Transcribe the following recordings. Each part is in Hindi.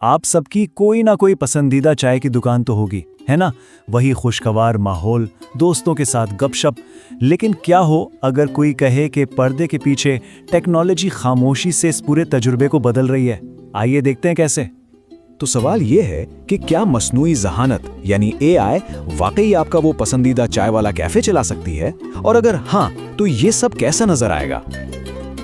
आप सबकी कोई ना कोई पसंदीदा चाय की दुकान तो होगी, है ना? वही खुशगवार माहौल, दोस्तों के साथ गपशप। लेकिन क्या हो अगर कोई कहे कि पर्दे के पीछे टेक्नोलॉजी खामोशी से इस पूरे तजुर्बे को बदल रही है? आइए देखते हैं कैसे। तो सवाल ये है कि क्या मस्नूई ज़हानत यानी एआई वाकई आपका वो पसंदीदा चाय वाला कैफे चला सकती है, और अगर हाँ तो ये सब कैसा नजर आएगा?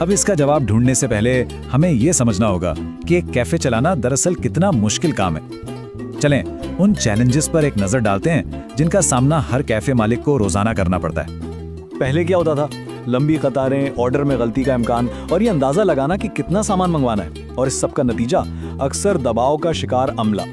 अब इसका जवाब ढूंढने से पहले हमें ये समझना होगा कि एक कैफे चलाना दरअसल कितना मुश्किल काम है। चलें उन चैलेंजेस पर एक नजर डालते हैं जिनका सामना हर कैफे मालिक को रोजाना करना पड़ता है। पहले क्या होता था? लंबी कतारें, ऑर्डर में गलती का इम्कान और ये अंदाजा लगाना कि कितना सामान मंगवाना है, और इस सब का नतीजा अक्सर दबाव का शिकार अमला।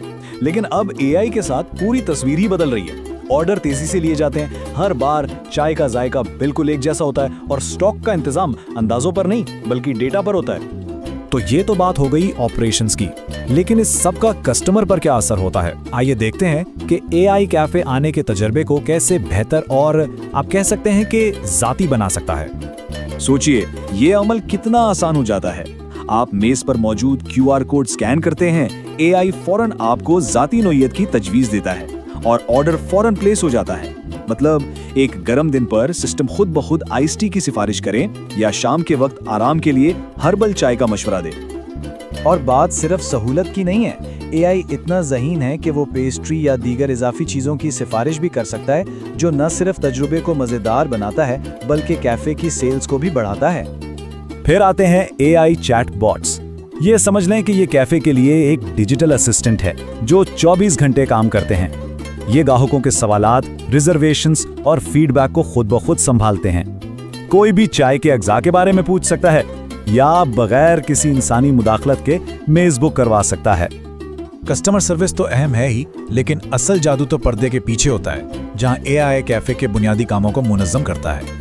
लेकिन अब एआई के साथ पूरी तस्वीर ही बदल रही है। ऑर्डर तेजी से लिए जाते हैं, हर बार चाय का जायका बिल्कुल एक जैसा होता है, और स्टॉक का इंतजाम अंदाजों पर नहीं बल्कि डेटा पर होता है। तो ये तो बात हो गई ऑपरेशंस की, लेकिन इस सब का कस्टमर पर क्या असर होता है? आइए देखते हैं कि एआई कैफे आने के तजर्बे को कैसे बेहतर और आप कह सकते हैं कि जाती बना सकता है। सोचिए, ये अमल कितना आसान हो जाता है। आप मेज पर मौजूद क्यूआर कोड स्कैन करते हैं, एआई फौरन आपको जाती नोयत की तजवीज देता है और ऑर्डर फौरन प्लेस हो जाता है। मतलब एक गर्म दिन पर सिस्टम खुद ब खुद आइस टी की सिफारिश करें या शाम के वक्त आराम के लिए हर्बल चाय का मशवरा दे। और बात सिर्फ सहूलत की नहीं है, एआई इतना ज़हीन है कि वो पेस्ट्री या दीगर इजाफी चीज़ों की सिफारिश भी कर सकता है, जो न सिर्फ तजुर्बे को मज़ेदार बनाता है बल्कि कैफ़े की सेल्स को भी बढ़ाता है। फिर आते हैं एआई चैट बॉट्स। ये समझ लें कि ये कैफे के लिए एक डिजिटल असिस्टेंट है जो 24 घंटे काम करते हैं। ये ग्राहकों के सवालात, रिजर्वेशंस और फीडबैक को खुद ब खुद संभालते हैं। कोई भी चाय के अज्जा के बारे में पूछ सकता है या बगैर किसी इंसानी मुदाखलत के मेज बुक करवा सकता है। कस्टमर सर्विस तो अहम है ही, लेकिन असल जादू तो पर्दे के पीछे होता है, जहां एआई कैफे के बुनियादी कामों को मुनज़्ज़म करता है।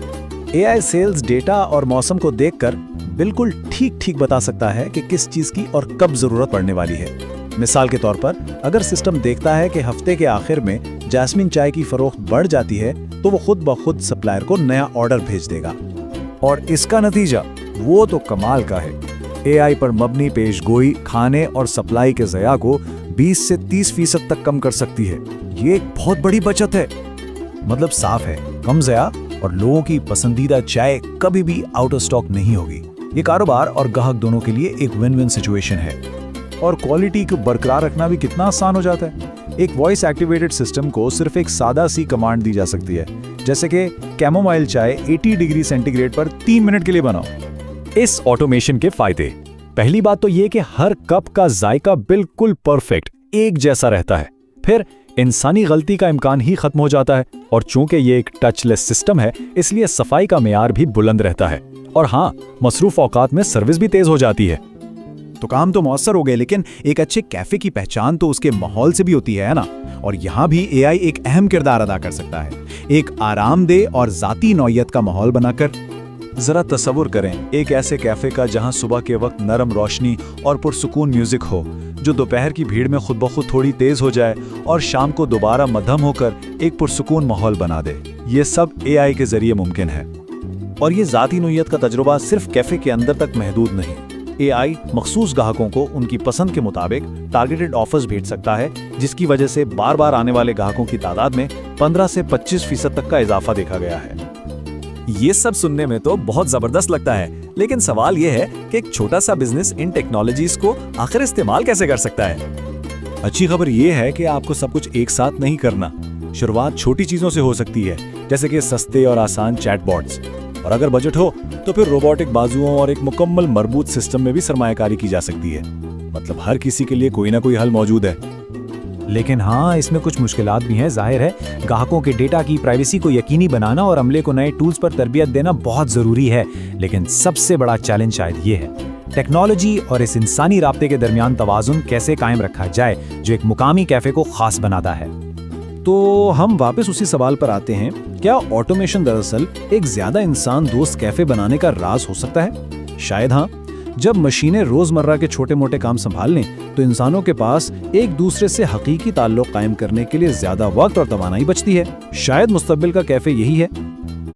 एआई सेल्स डेटा और मौसम को देखकर बिल्कुल ठीक बता सकता है कि किस चीज़ की और कब ज़रूरत पड़ने वाली है। मिसाल के तौर पर, अगर सिस्टम देखता है कि हफ्ते के आखिर में जैस्मिन चाय की फरोख्त बढ़ जाती है, तो वो खुद ब खुद सप्लायर को नया ऑर्डर भेज देगा। और इसका नतीजा वो तो कमाल का है। एआई पर मबनी पेशगोई खाने और सप्लाई के ज़या को 20 से 30% तक कम कर सकती है। ये एक बहुत बड़ी बचत है। मतलब साफ है, कम ज़या और लोगों की पसंदीदा चाय कभी भी आउट ऑफ स्टॉक नहीं होगी। ये कारोबार और ग्राहक दोनों के लिए एक विन विन सिचुएशन है। और क्वालिटी को बरकरार रखना भी कितना आसान हो जाता है। एक वॉइस एक्टिवेटेड सिस्टम को सिर्फ एक सादा सी कमांड दी जा सकती है, जैसे कि कैमोमाइल चाय 80 डिग्री सेंटीग्रेड पर 3 मिनट के लिए बनाओ। इस ऑटोमेशन के फायदे, पहली बात तो ये कि हर कप का जायका बिल्कुल परफेक्ट एक जैसा रहता है। फिर इंसानी गलती का इम्कान ही खत्म हो जाता है, और चूंकि ये एक टचलेस सिस्टम है इसलिए सफाई का मेयार भी बुलंद रहता है। और हाँ, मसरूफ औकात में सर्विस भी तेज हो जाती है। तो काम तो मौसर हो गए, लेकिन एक अच्छे कैफे की पहचान तो उसके माहौल से भी होती है ना। और यहाँ भी एआई एक अहम किरदार अदा कर सकता है, एक आरामदेह और जाती नौयत का माहौल बनाकर। जरा तसव्वुर करें एक ऐसे कैफे का जहां सुबह के वक्त नरम रोशनी और पुरसुकून म्यूजिक हो, जो दोपहर की भीड़ में खुद ब खुद थोड़ी तेज हो जाए और शाम को दोबारा मध्यम होकर एक पुरसुकून माहौल बना दे। ये सब एआई के जरिए मुमकिन है। और ये जाती नौयत का तजुर्बा सिर्फ कैफे के अंदर तक महदूद नहीं। एआई मखसूस ग्राहकों को उनकी पसंद के मुताबिक टारगेटेड ऑफर्स भेज सकता है, जिसकी वजह से बार बार आने वाले ग्राहकों की तादाद में 15 से 25% तक का इजाफा देखा गया है। ये सब सुनने में तो बहुत जबरदस्त लगता है, लेकिन सवाल ये है कि एक छोटा सा बिजनेस इन टेक्नोलॉजीज को आखिर इस्तेमाल कैसे कर सकता है? अच्छी खबर ये है कि आपको सब कुछ एक साथ नहीं करना। शुरुआत छोटी चीजों से हो सकती है, जैसे कि सस्ते और आसान चैटबॉट्स। और अगर बजट हो तो फिर रोबोटिक बाजुओं और एक मुकम्मल मरबूत सिस्टम में भी सरमायाकारी की जा सकती है। मतलब हर किसी के लिए कोई ना कोई हल मौजूद है। लेकिन हाँ, इसमें कुछ मुश्किलात भी हैं। जाहिर है, ग्राहकों के डेटा की प्राइवेसी को यकीनी बनाना और अमले को नए टूल्स पर तरबियत देना बहुत ज़रूरी है। लेकिन सबसे बड़ा चैलेंज शायद ये है, टेक्नोलॉजी और इस इंसानी राब्ते के दरमियान तवाज़ुन कैसे कायम रखा जाए, जो एक मुकामी कैफ़े को ख़ास बनाता है। तो हम वापस उसी सवाल पर आते हैं, क्या ऑटोमेशन दरअसल एक ज़्यादा इंसान दोस्त कैफ़े बनाने का राज हो सकता है? शायद हाँ। जब मशीनें रोज़मर्रा के छोटे मोटे काम संभाल लें, तो इंसानों के पास एक दूसरे से हकीकी ताल्लुक़ कायम करने के लिए ज़्यादा वक्त और तवानाई बचती है। शायद मुस्तक़बिल का कैफ़े यही है,